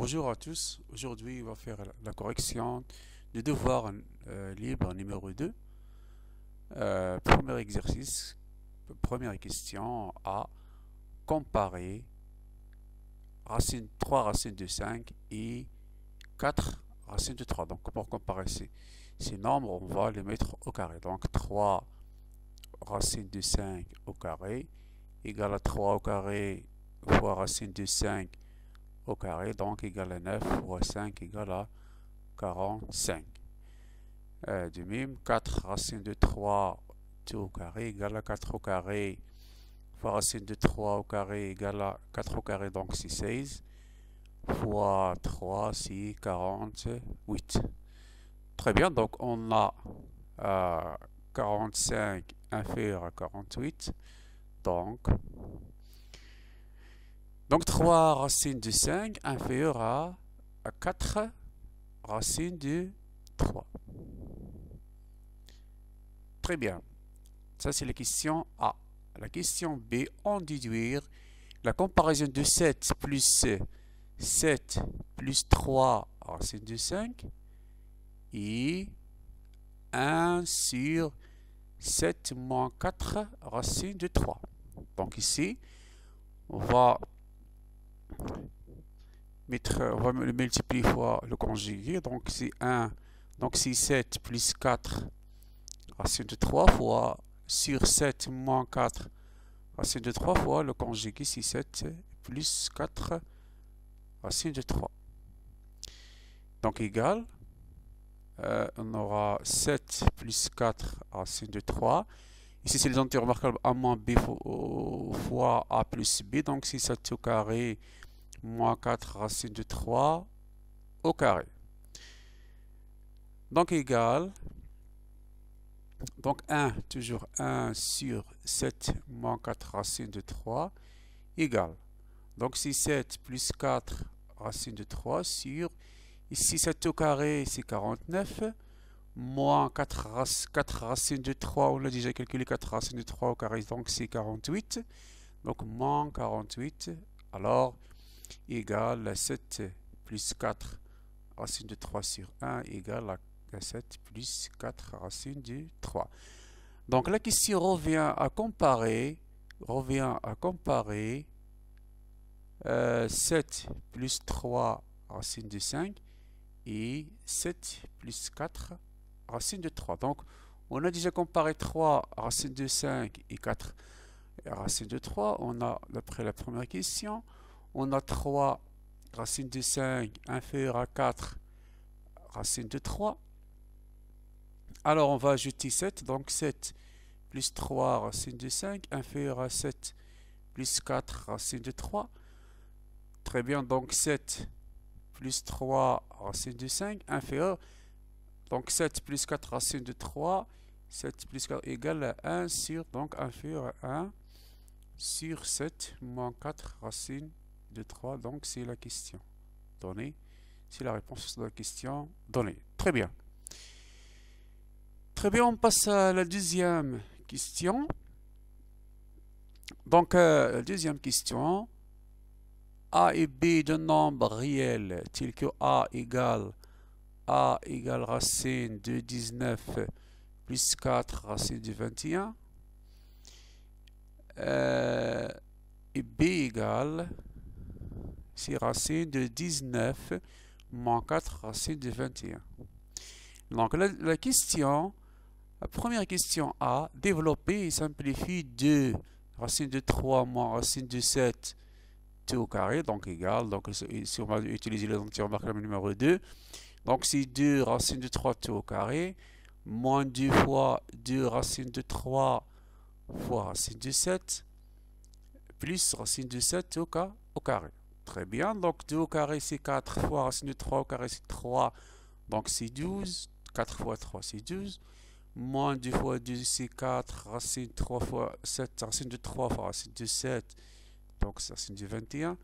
Bonjour à tous, aujourd'hui on va faire la correction du devoir libre numéro 2. Premier exercice, première question à comparer 3 racines de 5 et 4 racines de 3. Donc pour comparer ces nombres, on va les mettre au carré. Donc 3 racines de 5 au carré égale à 3 au carré fois racine de 5 au carré, donc égale à 9 fois 5 égale à 45. De même, 4 racines de 3 tout au carré égale à 4 au carré fois racine de 3 au carré égale à 4 au carré, donc c'est 16 fois 3 c'est 48. Très bien, donc on a 45 inférieur à 48, donc 3 racines de 5 inférieur à 4 racines de 3. Très bien. Ça, c'est la question A. La question B, en déduire la comparaison de 7 plus 7 plus 3 racines de 5 et 1 sur 7 moins 4 racines de 3. Donc ici, on va le multiplier fois le conjugué. Donc c'est 1. Donc c'est 7 plus 4 racine de 3 fois sur 7 moins 4 racine de 3 fois le conjugué, c'est 7 plus 4 racine de 3. Donc égal, on aura 7 plus 4 racine de 3. Ici c'est les entiers remarquables a moins b fois a plus b. Donc c'est 7 au carré moins 4 racine de 3 au carré. Donc égal, donc 1, toujours 1 sur 7 moins 4 racine de 3 égale. Donc c'est 7 plus 4 racine de 3 sur, ici 7 au carré c'est 49, moins 4 racines de 3, on a déjà calculé 4 racines de 3 au carré, donc c'est 48, donc moins 48, alors égale 7 plus 4 racine de 3 sur 1 égale à 7 plus 4 racines de 3. Donc la question revient à comparer 7 plus 3 racine de 5 et 7 plus 4 racine de 3. Donc on a déjà comparé 3 racines de 5 et 4 racines de 3. On a, d'après la première question, on a 3 racines de 5 inférieur à 4 racines de 3. Alors on va ajouter 7, donc 7 plus 3 racine de 5 inférieur à 7 plus 4 racine de 3. Très bien, donc 7 plus 3 racine de 5 inférieur, donc 7 plus 4 racine de 3, 7 plus 4 égale à 1 sur, donc inférieur à 1 sur 7 moins 4 racine de 3, donc c'est la question donnée, c'est la réponse de la question donnée. Très bien. Très bien, on passe à la deuxième question. Donc, la deuxième question, A et B de nombres réels tels que A égale racine de 19 plus 4 racine de 21 et B égale c'est racine de 19 moins 4 racine de 21. Donc la question, la première question A, développer et simplifier 2 racine de 3 moins racine de 7 tout au carré, donc égal, donc ici on va utiliser les entiers remarquables numéro 2, donc c'est 2 racine de 3 tout au carré, moins 2 fois 2 racine de 3 fois racine de 7, plus racine de 7 au carré. Très bien, donc 2 au carré c'est 4 fois racine de 3 au carré c'est 3, donc c'est 12, 4 fois 3 c'est 12, moins 2 fois 2 c'est 4, racine 3 fois 7, racine de 3 fois racine de 7, donc c'est racine de 21,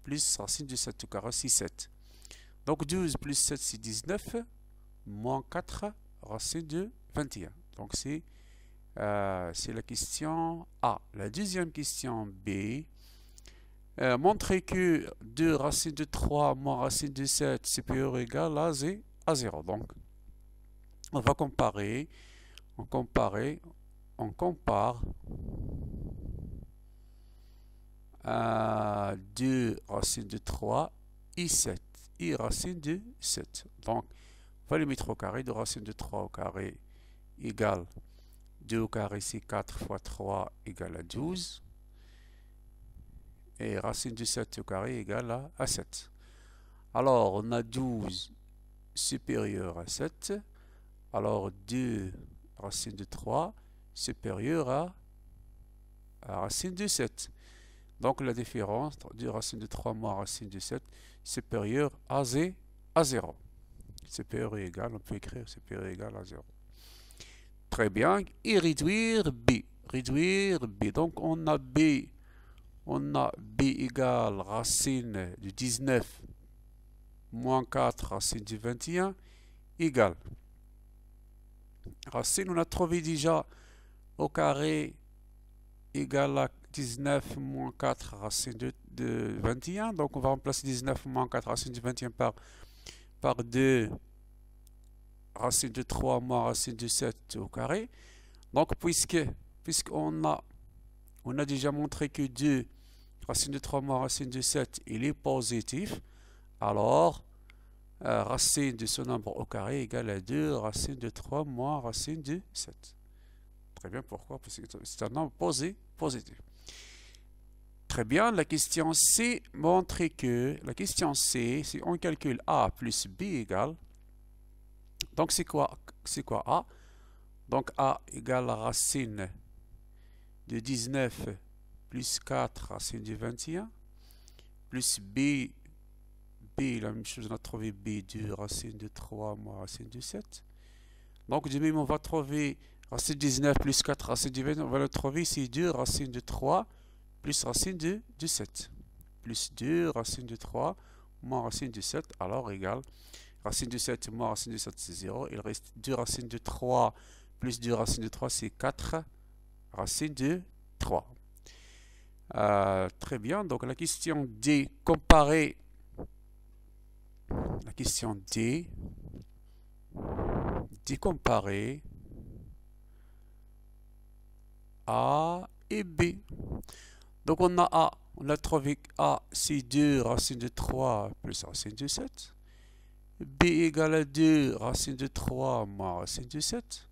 plus racine de 7 au carré c'est 7. Donc 12 plus 7 c'est 19, moins 4 racine de 21. Donc c'est la question A. La deuxième question B, montrer que 2 racine de 3 moins racine de 7 supérieur ou égal à 0. Donc, on va comparer, on compare 2 racine de 3 et 7, et racine de 7. Donc, on va les mettre au carré. 2 racine de 3 au carré égale 2 au carré, c'est 4 fois 3 égale à 12. Et racine de 7 au carré égale à 7. Alors, on a 12 supérieur à 7. Alors, 2 racine de 3 supérieur à racine de 7. Donc, la différence de racine de 3 moins racine de 7 supérieur à 0. Supérieur ou égal, on peut écrire supérieur ou égal à 0. Très bien. Et réduire B. Réduire B. Donc, on a B égale racine de 19 moins 4 racine de 21 égale. Racine, on a trouvé déjà au carré égale à 19 moins 4 racine de 21. Donc, on va remplacer 19 moins 4 racine de 21 par 2 racine de 3 moins racine de 7 au carré. Donc, puisqu'on a déjà montré que 2 racine de 3 moins racine de 7, il est positif, alors racine de ce nombre au carré égale à 2 racine de 3 moins racine de 7. Très bien, pourquoi? Parce que c'est un nombre positif. Très bien, la question C montre que, la question C, si on calcule A plus B égale, donc c'est quoi A? Donc A égale la racine de 19 plus 4 racine de 21, plus B, la même chose, on a trouvé B, 2 racine de 3 moins racine de 7. Donc de même, on va trouver racine de 19 plus 4 racine de 20, on va le trouver ici 2 racine de 3 plus racine de 7. Plus 2 racine de 3 moins racine de 7, alors égal. Racine de 7 moins racine de 7, c'est 0. Il reste 2 racines de 3 plus 2 racines de 3, c'est 4 racines de 3. Très bien. Donc la question D, comparer. La question D, comparer A et B. Donc on a A, on a trouvé A, c'est 2 racine de 3 plus racine de 7. B égale à 2 racine de 3 moins racine de 7.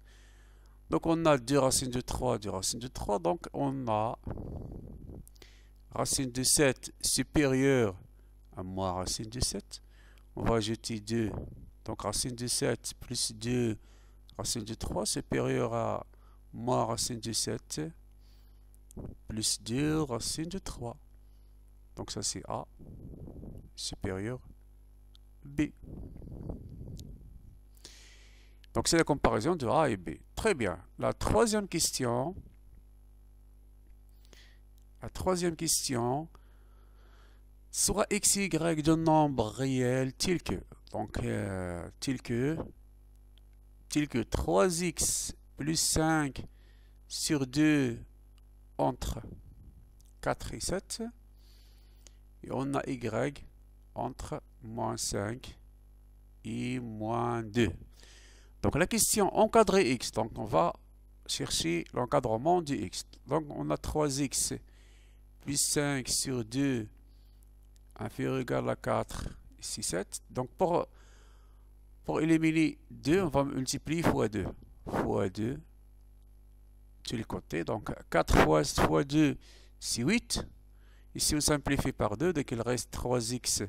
Donc on a 2 racines de 3, 2 racines de 3. Donc on a racine de 7 supérieure à moins racine de 7. On va ajouter 2. Donc racine de 7 plus 2 racine de 3 supérieur à moins racine de 7 plus 2 racine de 3. Donc ça c'est A supérieur B. Donc c'est la comparaison de A et B. Très bien. La troisième question soit x et y de nombre réel tel que, donc tel que 3x plus 5 sur 2 entre 4 et 7, et on a y entre moins 5 et moins 2. Donc la question encadrer x, donc on va chercher l'encadrement du x. Donc on a 3x plus 5 sur 2 inférieur ou égal à 4, ici 7. Donc pour éliminer 2, on va multiplier fois 2. Fois 2 sur les côtés. Donc 4 fois 2, c'est 8. Ici on simplifie par 2, donc il reste 3x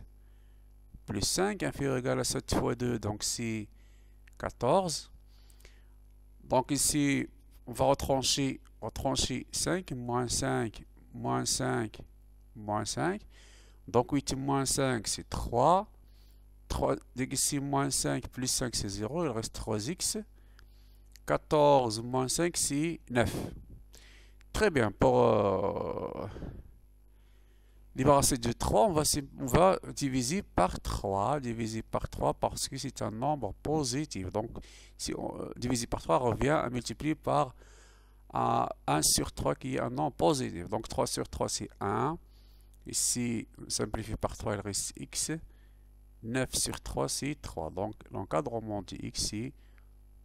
plus 5 inférieur ou égal à 7 fois 2, donc c'est 14. Donc ici, on va retrancher 5, moins 5, moins 5, moins 5. Donc 8 moins 5, c'est 3. Donc ici, moins 5 plus 5, c'est 0. Il reste 3x. 14 moins 5, c'est 9. Très bien. Pour débarrasser de 3, on va diviser par 3. Diviser par 3 parce que c'est un nombre positif. Donc, si on divise par 3 revient à multiplier par 1 sur 3 qui est un nombre positif. Donc, 3 sur 3, c'est 1. Ici, simplifié par 3, il reste x. 9 sur 3, c'est 3. Donc, l'encadrement de x, c'est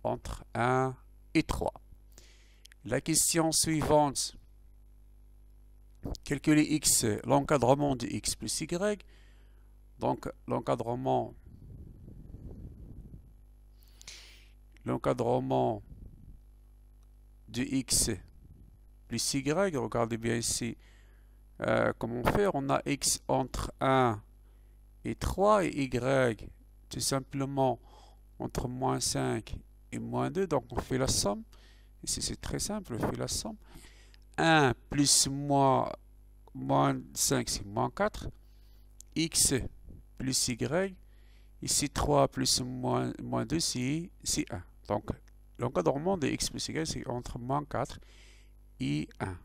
entre 1 et 3. La question suivante. Calculer x, l'encadrement de x plus y. Donc, l'encadrement de x plus y, regardez bien ici comment faire. On a x entre 1 et 3 et y tout simplement entre moins 5 et moins 2. Donc, on fait la somme. Ici, c'est très simple, on fait la somme. 1 plus moins 5, c'est moins 4. X plus y. Ici, 3 plus moins 2, c'est 1. Donc, l'encadrement de x plus y, c'est entre moins 4 et 1.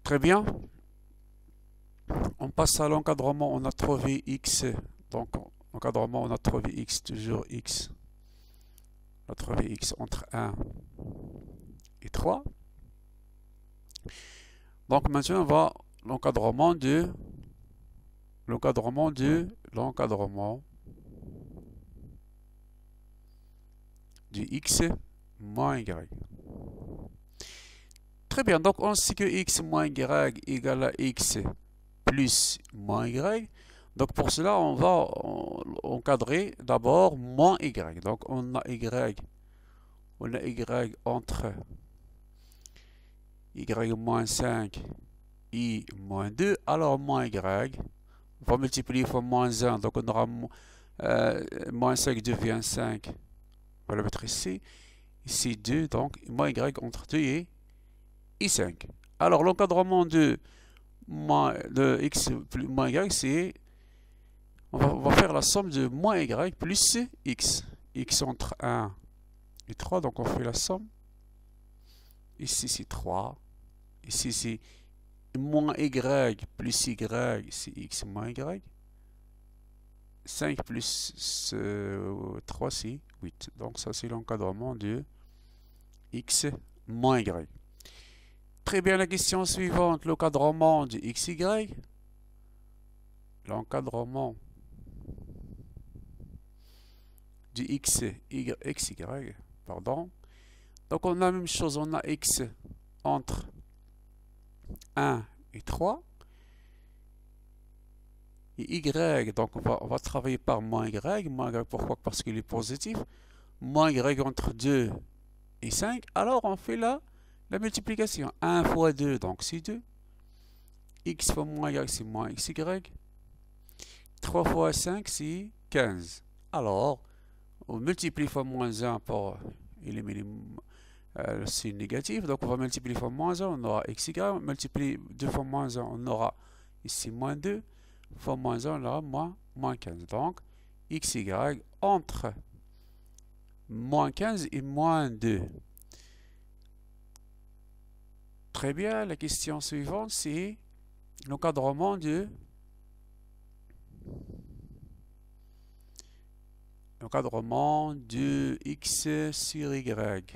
Très bien. On passe à l'encadrement. On a trouvé x. Donc, l'encadrement, on a trouvé x, toujours x. On a trouvé x entre 1 et 3. Donc, maintenant, on va l'encadrement de x moins y. Très bien, donc on sait que x moins y égale à x plus moins y. Donc pour cela, on va encadrer d'abord moins y. Donc on a y entre y moins 5 et moins 2. Alors moins y, on va multiplier fois moins 1. Donc on aura moins 5 devient 5. On va le mettre ici. Ici 2, donc moins y entre 2 et 5. Alors l'encadrement de x plus moins y, c'est on va faire la somme de moins y plus x. X entre 1 et 3, donc on fait la somme. Ici c'est 3. Ici c'est moins y plus y, c'est x moins y. 5 plus 3, c'est 8. Donc ça c'est l'encadrement de x moins y. Très bien, la question suivante, l'encadrement de xy. L'encadrement de xy, pardon. Donc on a la même chose, on a x entre 1 et 3. Et y, donc on va travailler par moins y. Moins y, pourquoi? Parce qu'il est positif. Moins y entre 2 et 5. Alors on fait la multiplication. 1 fois 2, donc c'est 2. X fois moins y, c'est moins xy. 3 fois 5, c'est 15. Alors, on multiplie fois moins 1 pour éliminer le signe négatif. Donc, on va multiplier fois moins 1, on aura xy. On multiplie 2 fois moins 1, on aura ici moins 2. Fois moins 1, on aura moins 15. Donc, xy entre moins 15 et moins 2. Très bien, la question suivante, c'est l'encadrement de x sur y.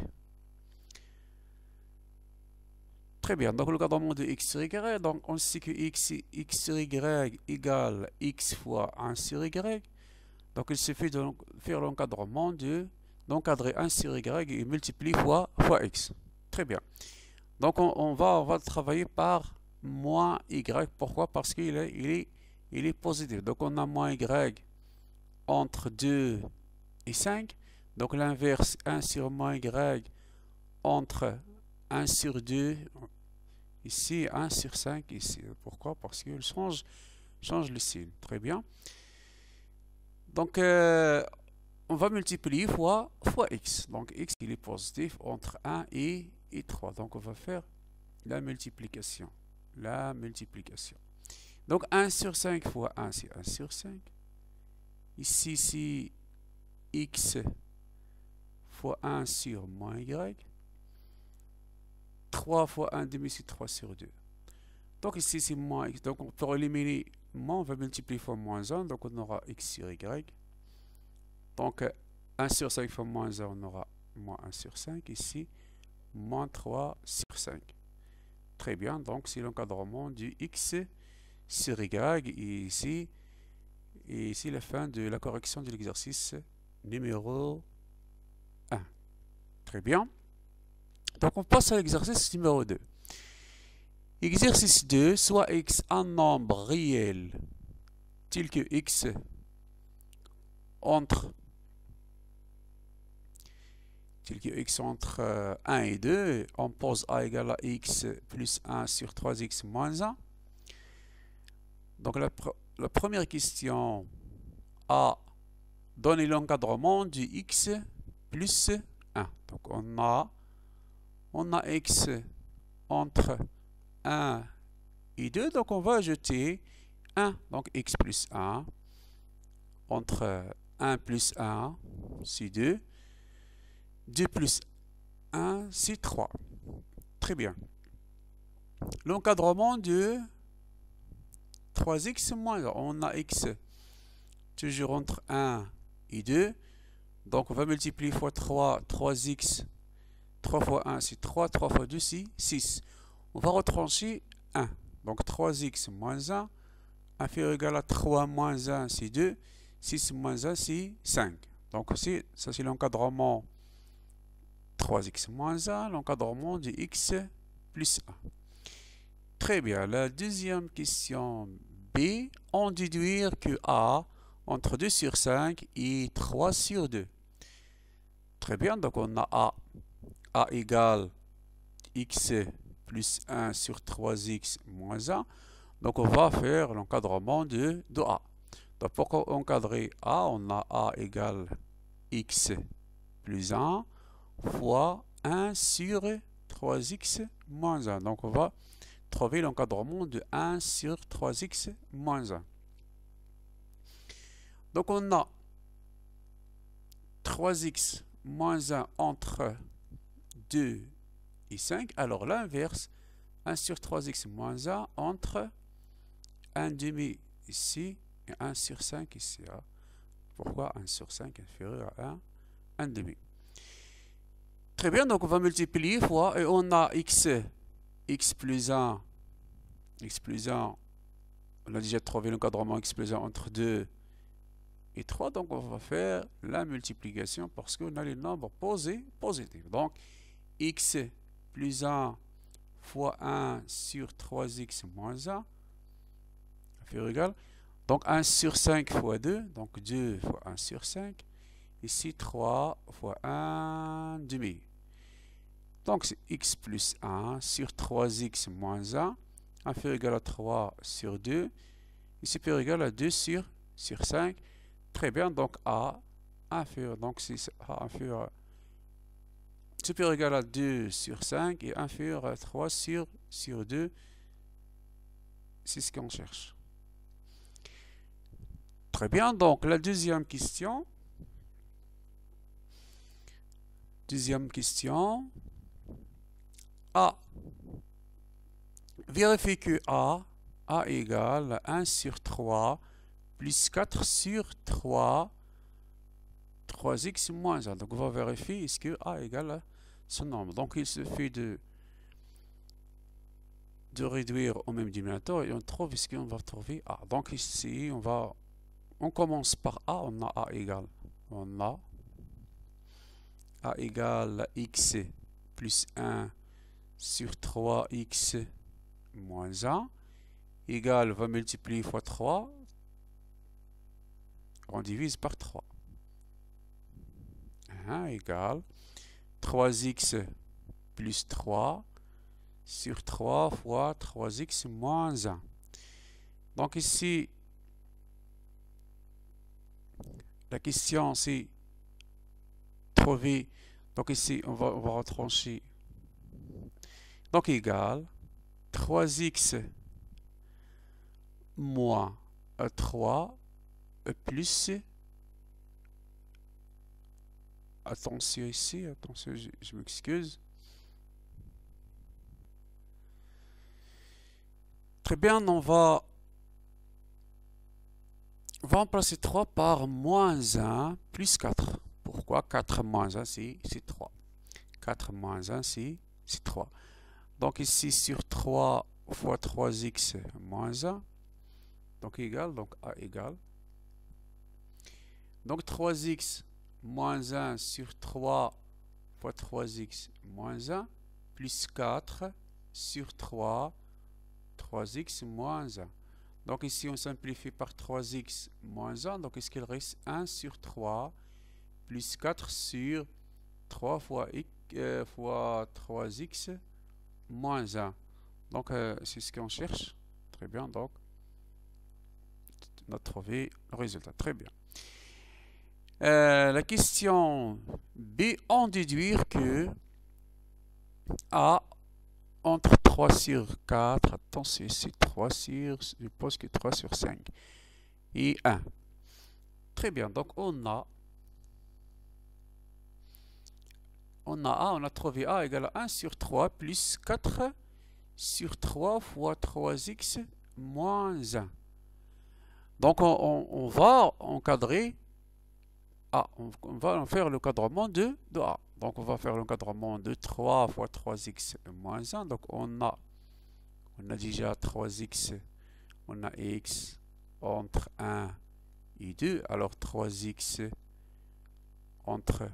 Très bien, donc l'encadrement de x sur y, donc on sait que x sur y égale x fois 1 sur y. Donc il suffit de faire l'encadrement d'encadrer 1 sur y et multiplier fois x. Très bien. Donc on va travailler par moins y. Pourquoi? Parce qu'il est positif. Donc on a moins y entre 2 et 5. Donc l'inverse, 1 sur moins y entre 1 sur 2. Ici, 1 sur 5 ici. Pourquoi? Parce qu'il change le signe. Très bien. Donc on va multiplier fois x. Donc x il est positif entre 1 et 3. Donc on va faire la multiplication. Donc 1 sur 5 fois 1, c'est 1 sur 5. Ici, c'est x fois 1 sur moins y. 3 fois 1 demi, c'est 3 sur 2. Donc ici, c'est moins x. Donc pour éliminer moins, on va multiplier fois moins 1. Donc on aura x sur y. Donc 1 sur 5 fois moins 1, on aura moins 1 sur 5. Ici, moins 3 sur 5. Très bien, donc c'est l'encadrement du x sur y, et ici la fin de la correction de l'exercice numéro 1. Très bien. Donc on passe à l'exercice numéro 2. Exercice 2, soit x un nombre réel tel que x entre 1 et 2, on pose a égale à x plus 1 sur 3x moins 1. Donc la première question a donné l'encadrement du x plus 1. Donc on a x entre 1 et 2, donc on va ajouter 1, donc x plus 1 entre 1 plus 1, c'est 2. 2 plus 1, c'est 3. Très bien. L'encadrement de 3x moins 1. On a x toujours entre 1 et 2. Donc on va multiplier fois 3, 3x. 3 fois 1, c'est 3. 3 fois 2, c'est 6. On va retrancher 1. Donc 3x moins 1 inférieur ou égal à 3 moins 1, c'est 2. 6 moins 1, c'est 5. Donc ça c'est l'encadrement 3x moins 1, l'encadrement de x plus 1. Très bien. La deuxième question B, on déduire que A entre 2 sur 5 et 3 sur 2. Très bien. Donc on a A égale x plus 1 sur 3x moins 1. Donc on va faire l'encadrement de A. Donc pour encadrer A, on a A égale x plus 1 fois 1 sur 3x moins 1. Donc on va trouver l'encadrement de 1 sur 3x moins 1. Donc on a 3x moins 1 entre 2 et 5. Alors l'inverse, 1 sur 3x moins 1 entre 1 demi ici et 1 sur 5 ici. Pourquoi 1 sur 5 inférieur à 1 demi? Très bien, donc on va multiplier fois, et on a x plus 1, on a déjà trouvé l'encadrement x plus 1 entre 2 et 3, donc on va faire la multiplication parce qu'on a les nombres positifs. Donc x plus 1 fois 1 sur 3x moins 1, inférieur ou égal, donc 1 sur 5 fois 2, donc 2 fois 1 sur 5, ici 3 fois 1 demi. Donc c'est x plus 1 sur 3x moins 1, inférieur ou égal à 3 sur 2, et supérieur ou égal à 2 sur 5. Très bien, donc A inférieur, donc c'est A inférieur, supérieur ou égal à 2 sur 5 et inférieur à 3 sur 2. C'est ce qu'on cherche. Très bien, donc la deuxième question. A. Vérifie que A égale 1 sur 3 plus 4 sur 3, 3x moins 1. Donc on va vérifier est-ce que A égale à ce nombre. Donc il suffit de réduire au même dénominateur et on trouve ce qu'on va trouver A. Donc ici on commence par A, on a A égale, A égale x plus 1 sur 3x moins 1 égale, on va multiplier fois 3, on divise par 3. Égale 3x plus 3 sur 3 fois 3x moins 1. Donc ici, la question c'est trouver, donc ici on va retrancher, donc égale 3x moins 3 plus, attention ici, attention, je m'excuse. Très bien, on va remplacer 3 par moins 1 plus 4. Pourquoi 4 moins 1 c'est 3. 4 moins 1 c'est 3. Donc ici sur 3 fois 3x moins 1. Donc égal, donc A égale. Donc 3x moins 1 sur 3 fois 3x moins 1 plus 4 sur 3, 3x moins 1. Donc ici on simplifie par 3x moins 1. Donc est-ce qu'il reste 1 sur 3 plus 4 sur 3 fois 3x moins 1. Donc c'est ce qu'on cherche. Très bien. Donc on a trouvé le résultat. Très bien. La question B, en déduire que A entre 3 sur 4, attention, c'est 3 sur, je suppose que 3 sur 5 et 1. Très bien, donc on a A, on a trouvé A égale à 1 sur 3 plus 4 sur 3 fois 3x moins 1. Donc on va encadrer A, on va faire le cadrement de A. Donc on va faire l'encadrement de 3 fois 3x moins 1. Donc on a déjà 3x, on a x entre 1 et 2. Alors 3x entre,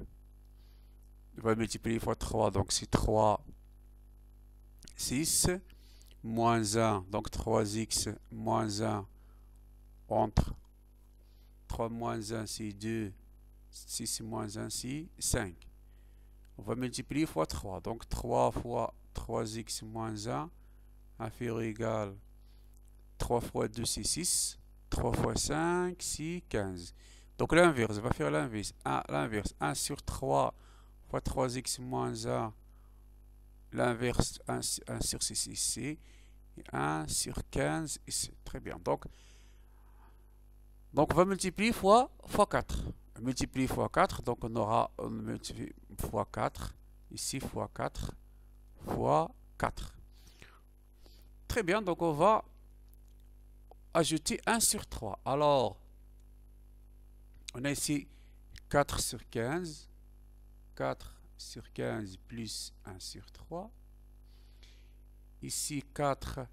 on va multiplier fois 3, donc c'est 3, 6, moins 1, donc 3x moins 1 entre 3 moins 1, c'est 2, 6 moins 1, c'est 5. On va multiplier fois 3. Donc 3 fois 3x moins 1 inférieur égal 3 fois 2 c'est 6. 3 fois 5 c'est 15. Donc l'inverse, on va faire l'inverse. 1 sur 3 fois 3x moins 1. L'inverse 1 sur 6 ici. Et 1 sur 15 ici. Très bien. Donc on va multiplier fois 4. Multiplier fois 4, donc on aura multiplié fois 4, ici fois 4, fois 4. Très bien, donc on va ajouter 1 sur 3. Alors, on a ici 4 sur 15, 4 sur 15 plus 1 sur 3. Ici 4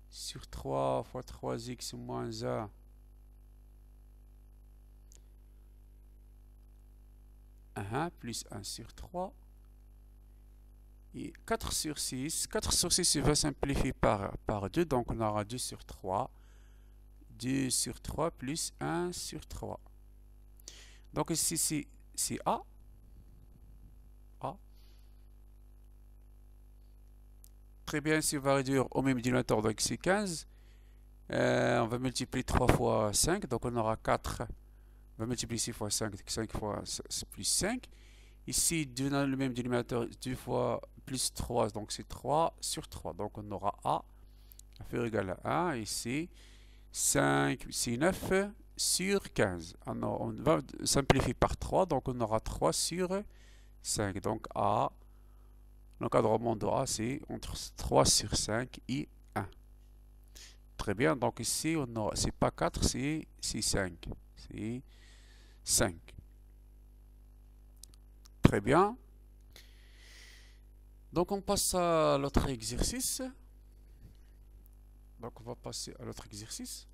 sur 3 fois 3x moins 1. 1 plus 1 sur 3 et 4 sur 6. 4 sur 6, il va simplifier par 2, donc on aura 2 sur 3. 2 sur 3 plus 1 sur 3. Donc ici, c'est A. Très bien, ici, on va réduire au même dénominateur, donc c'est 15. On va multiplier 3 fois 5, donc on aura 4. On va multiplier 6 fois 5, 5 fois plus 5. Ici, le même dénominateur, 2 fois plus 3, donc c'est 3 sur 3. Donc on aura A inférieur égal à 1. Ici, 5, c'est 9 sur 15. Alors, on va simplifier par 3, donc on aura 3 sur 5. Donc A, l'encadrement de A, c'est entre 3 sur 5 et 1. Très bien, donc ici, c'est pas 4, c'est 5. C'est 5. Très bien. Donc on passe à l'autre exercice. Donc on va passer à l'autre exercice.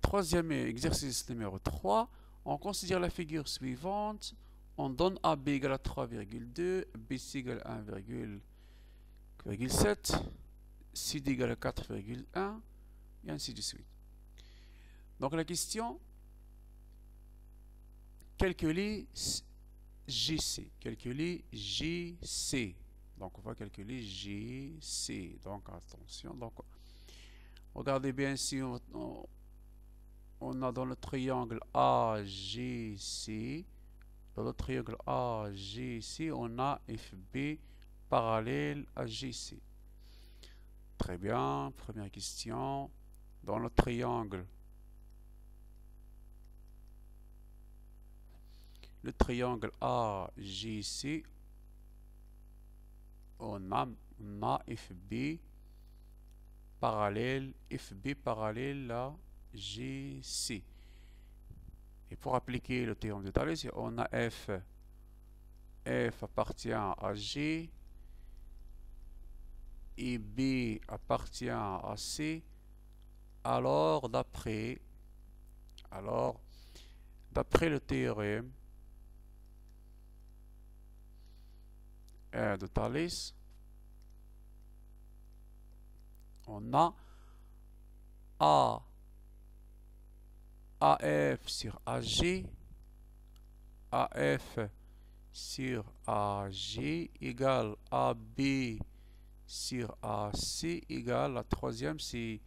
Troisième exercice numéro 3. On considère la figure suivante. On donne AB égale à 3,2, BC égale à 1,7, CD égale à 4,1, et ainsi de suite. Donc la question, calculer GC. Calculer GC. Donc on va calculer GC. Donc attention. Donc regardez bien ici, on a dans le triangle AGC. Dans le triangle AGC, on a FB parallèle à GC. Très bien. Première question. Dans le triangle AGC, on a FB parallèle à GC. Et pour appliquer le théorème de Thalès, on a F appartient à G, et B appartient à C, alors d'après le théorème de Thalès, on a AF sur AG, AF sur AG égale AB sur AC égale, la troisième c'est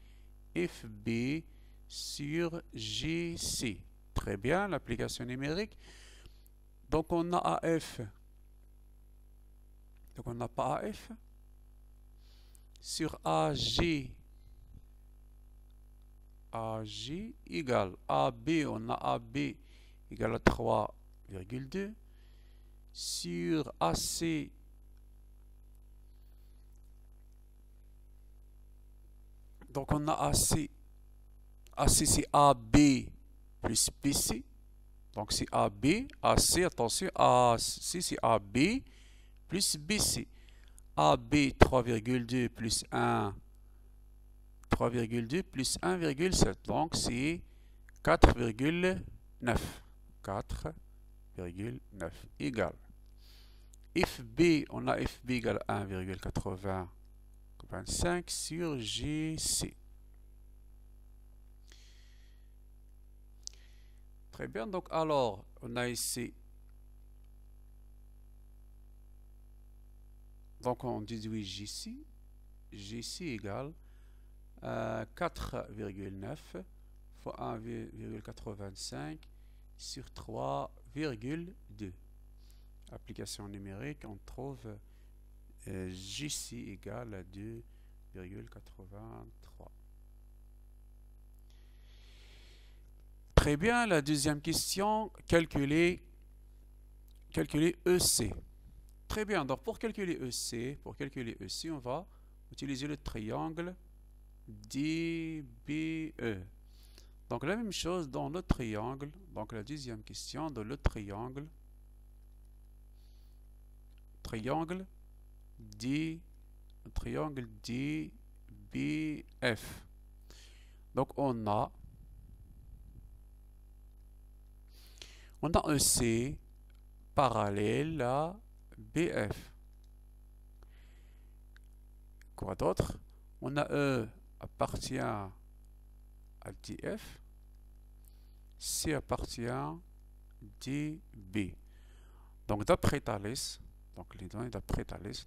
FB sur GC. Très bien, l'application numérique. Donc on a AF. Donc on n'a pas AF. Sur AG. AG égale AB. On a AB égale à 3,2. Sur AC. Donc on a AC. AC c'est AB plus BC. Donc c'est AB, AC, attention, AC c'est AB plus BC. AB 3,2 plus 1, 3,2 plus 1,7. Donc c'est 4,9. 4,9 égale. FB, on a FB égale 1,85 sur GC. Très bien, donc alors, on a ici, donc on déduit GC, GC égale 4,9 fois 1,85 sur 3,2. Application numérique, on trouve GC égale à 2,83. Très bien, la deuxième question, calculer EC. Très bien, donc pour calculer EC, on va utiliser le triangle DBE. Donc la même chose dans le triangle, donc la deuxième question, dans le triangle DBF. Donc on a EC parallèle à BF. Quoi d'autre? On a E appartient à DF. C appartient à DB. Donc d'après Thalès, donc les données d'après Thalès,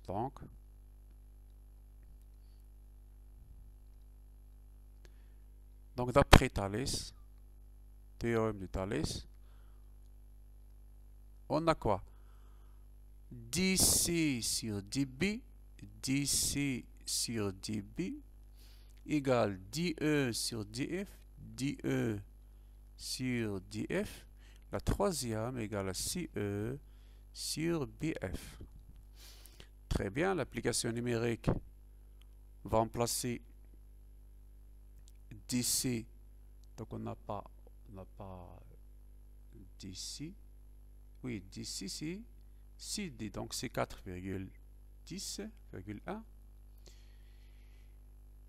donc d'après Thalès, théorème de Thalès, on a quoi? DC sur DB, DC sur DB égale DE sur DF, DE sur DF. La troisième égale à CE sur BF. Très bien, l'application numérique va remplacer DC. Donc on n'a pas DC. Oui, DC c'est CD, donc c'est 4,10,1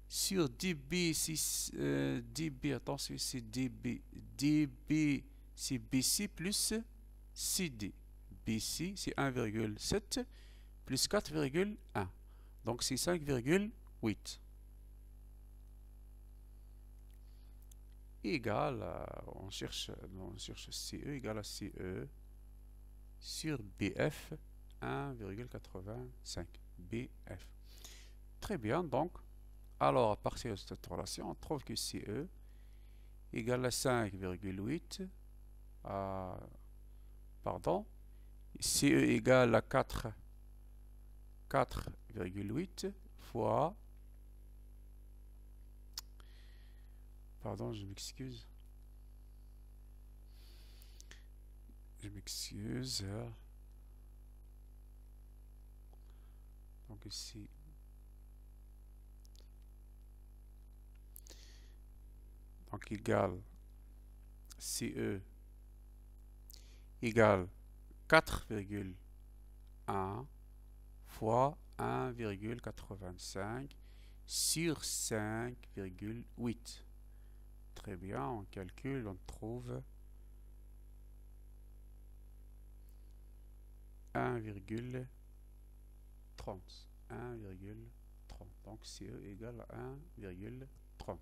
sur DB, DB, attention, c'est DB, DB c'est BC plus CD, BC c'est 1,7 plus 4,1, donc c'est 5,8 égale, on cherche CE égale à CE sur BF 1,85 BF. Très bien, donc, alors à partir de cette relation, on trouve que CE égale à 5,8, pardon, CE égale à 4,8 fois, pardon, je m'excuse. Donc ici, donc égale CE égale 4,1 fois 1,85 sur 5,8. Très bien, on calcule, on trouve 1,30. 1,30. Donc CE égale à 1,30.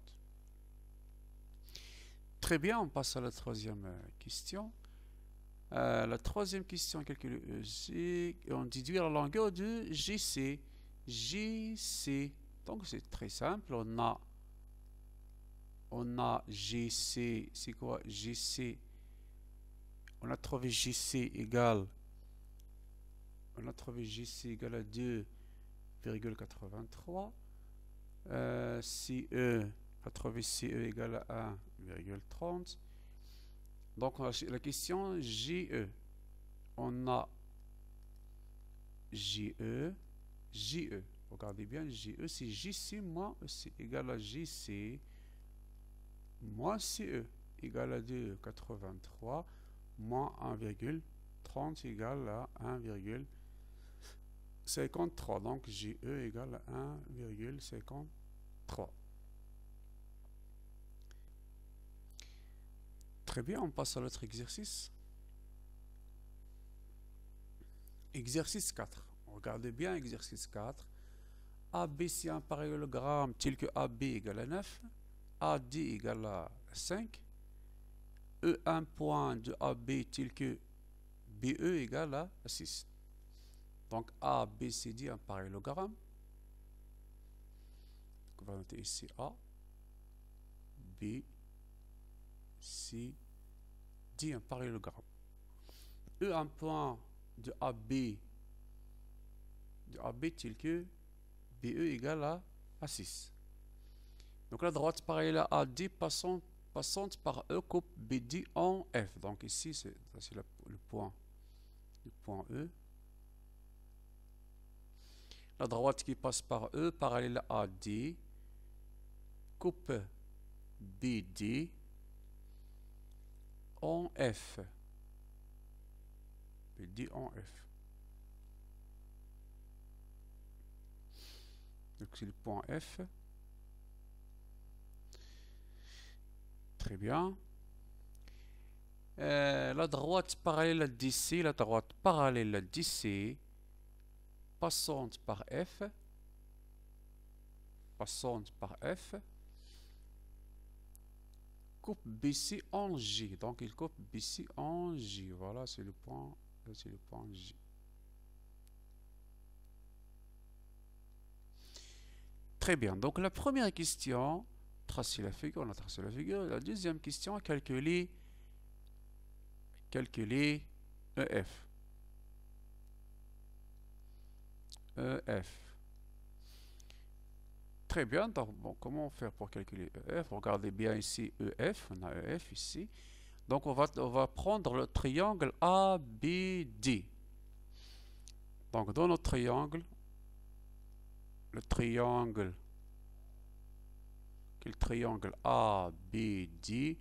Très bien, on passe à la troisième question. La troisième question, calculer EG, on déduit la longueur de GC. GC, donc c'est très simple, on a GC, c'est quoi GC? On a trouvé GC égale, à 2,83. CE, on a trouvé CE égale à 1,30. Donc la question GE, on a GE, regardez bien, GE c'est JC moins EC égale à JC moins CE égale à 2,83 moins 1,30 égale à 1,53. Donc GE égale à 1,53. Très bien, on passe à l'autre exercice. Exercice 4. Regardez bien, exercice 4. AB si un parallélogramme tel que AB égale à 9, AD égale à 5, E1 point de AB tel que BE égale à 6. Donc ABCD un parallélogramme. On va noter ici A, B, C, D un parallélogramme. E1 point de AB tel que BE égale à 6. Donc la droite parallèle à AD passante par E coupe BD en F. Donc ici, c'est le point E. La droite qui passe par E parallèle à AD coupe BD en F. BD en F. Donc c'est le point F. Très bien. La droite parallèle à DC, passante par F, coupe BC en J. Donc il coupe BC en J. Voilà, c'est le point J. Très bien. Donc la première question, on a tracé la figure. La deuxième question, calculer EF. Très bien. Donc, bon, comment faire pour calculer EF? Regardez bien ici EF. On a EF ici. Donc on va prendre le triangle ABD. Donc dans notre triangle, quel triangle ABD,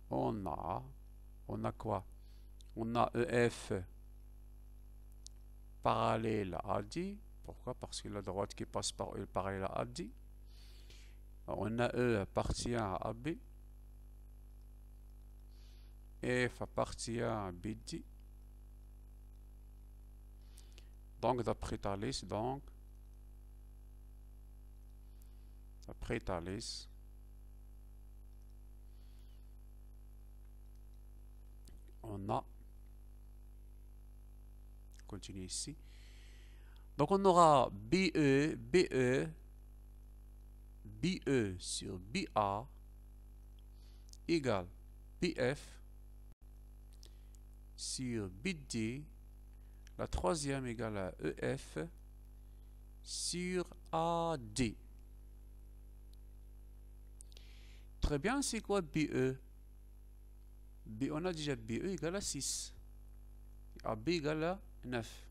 on a quoi? On a EF parallèle à AD. Pourquoi? Parce que la droite qui passe par E est parallèle à AD. On a E appartient à AB. F appartient à BD. Donc d'après Thalès, on a, continue ici. Donc on aura BE sur BA égale BF sur BD. La troisième égale à EF sur AD. Très bien, c'est quoi BE? On a déjà BE égale à 6. AB égale à 9.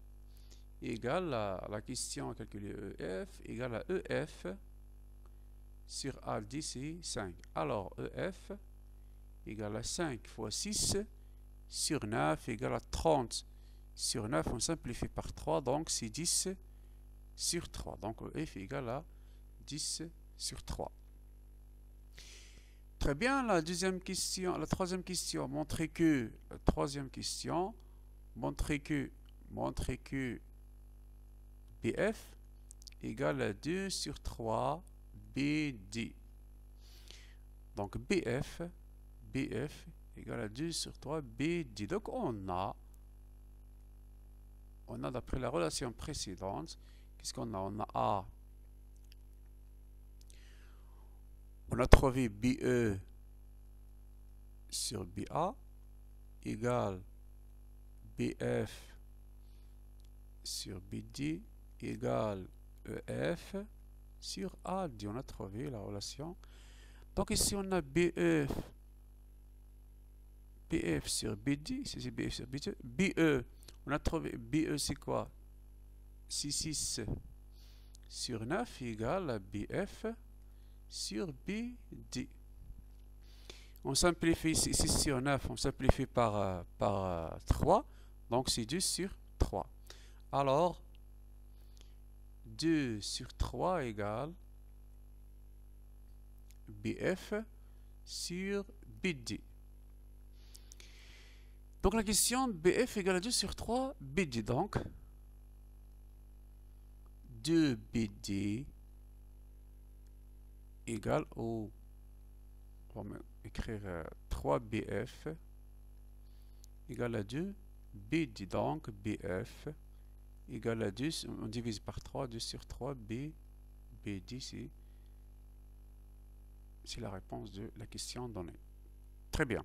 Égale à la question à calculer EF égale à EF sur AD, c'est 5. Alors EF égale à 5 fois 6 sur 9 égale à 30. Sur 9, on simplifie par 3, donc c'est 10 sur 3. Donc F égale à 10 sur 3. Très bien, la troisième question, montrer que BF égale à 2 sur 3 BD. Donc BF égale à 2 sur 3 BD. Donc on a d'après la relation précédente, qu'est-ce qu'on a? On a A. On a trouvé BE sur BA égale BF sur BD égale EF sur AD. On a trouvé la relation. Donc ici on a BF sur BD, ici c'est BF sur BD. BE, on a trouvé BE c'est quoi? 6 sur 9 égale à BF sur BD. On simplifie 6 sur 9, on simplifie par 3, donc c'est 2 sur 3. Alors, 2 sur 3 égale BF sur BD. Donc la question BF égale à 2 sur 3 BD. Donc, 2 BD égale au... On va écrire 3 BF égale à 2 BD. Donc, BF égale à 2, on divise par 3, 2 sur 3 BD, c'est la réponse de la question donnée. Très bien.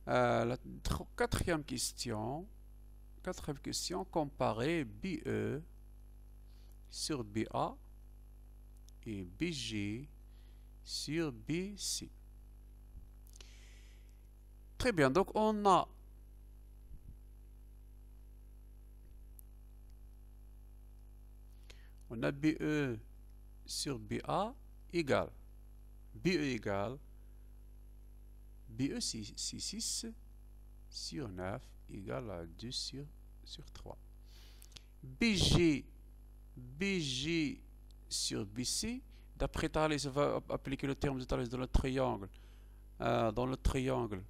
La quatrième question, comparer BE sur BA et BG sur BC. Très bien, donc on a BE sur BA égale BE c'est 6 sur 9 égale à 2 sur 3. BG sur BC, d'après Thalès, on va appliquer le terme de Thalès dans le triangle. Dans le triangle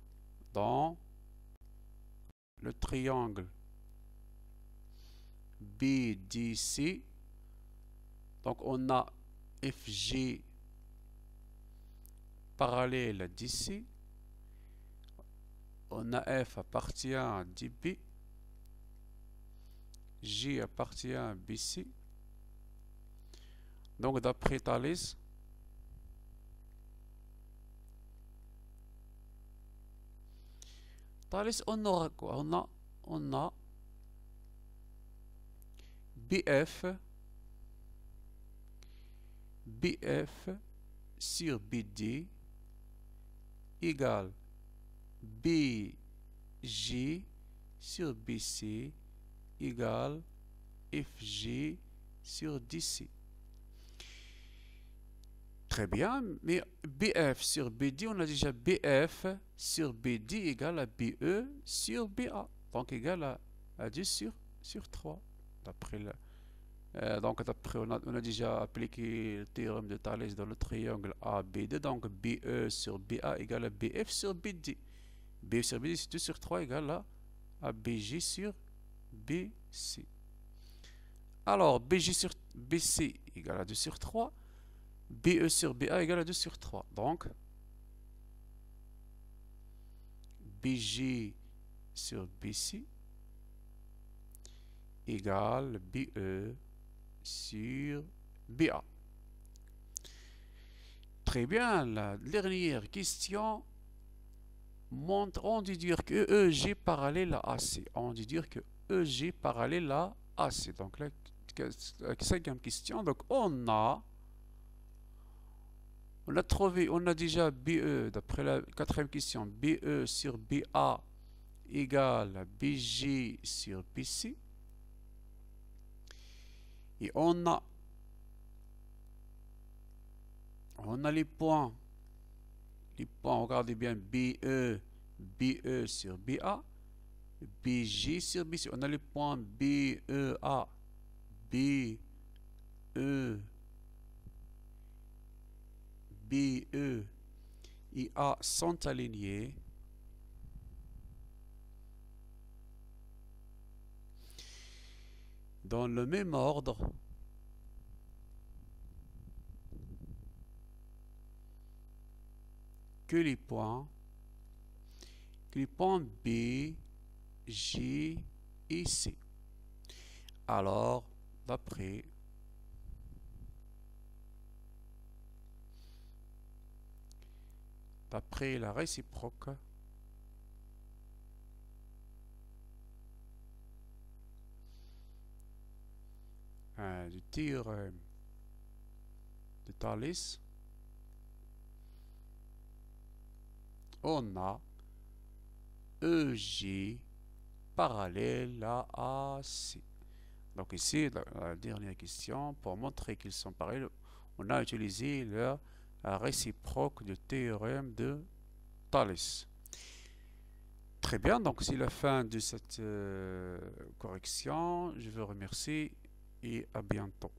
BDC. Donc on a FG parallèle à DC. On a F appartient à DB. G appartient à BC. Donc d'après Thalès, on aura quoi? On a BF sur BD égale BG sur BC égale FG sur DC. Très bien, mais BF sur BD, on a déjà BF sur BD égale à BE sur BA, donc égal à 2 sur 3. D'après on a déjà appliqué le théorème de Thalès dans le triangle ABD, donc BE sur BA égale à BF sur BD. BF sur BD, c'est 2 sur 3 égale à BG sur BC. Alors, BG sur BC égale à 2 sur 3. BE sur BA égale à 2 sur 3. Donc, BG sur BC égale BE sur BA. Très bien, la dernière question montre, on dit dire que EG parallèle à AC. On dit dire que EG parallèle à AC. Donc, la cinquième question, donc on a déjà BE, d'après la quatrième question, BE sur BA égale à BG sur BC. Et on a les points, regardez bien, BE sur BA, BJ sur BC. On a le point BEA. BE. BE et A sont alignés. Dans le même ordre que les points B, G et C. Alors, d'après la réciproque du théorème de Thalès, on a EG parallèle à AC. Donc ici, la dernière question, pour montrer qu'ils sont parallèles, on a utilisé la réciproque du théorème de Thalès. Très bien, donc c'est la fin de cette correction. Je vous remercie et à bientôt.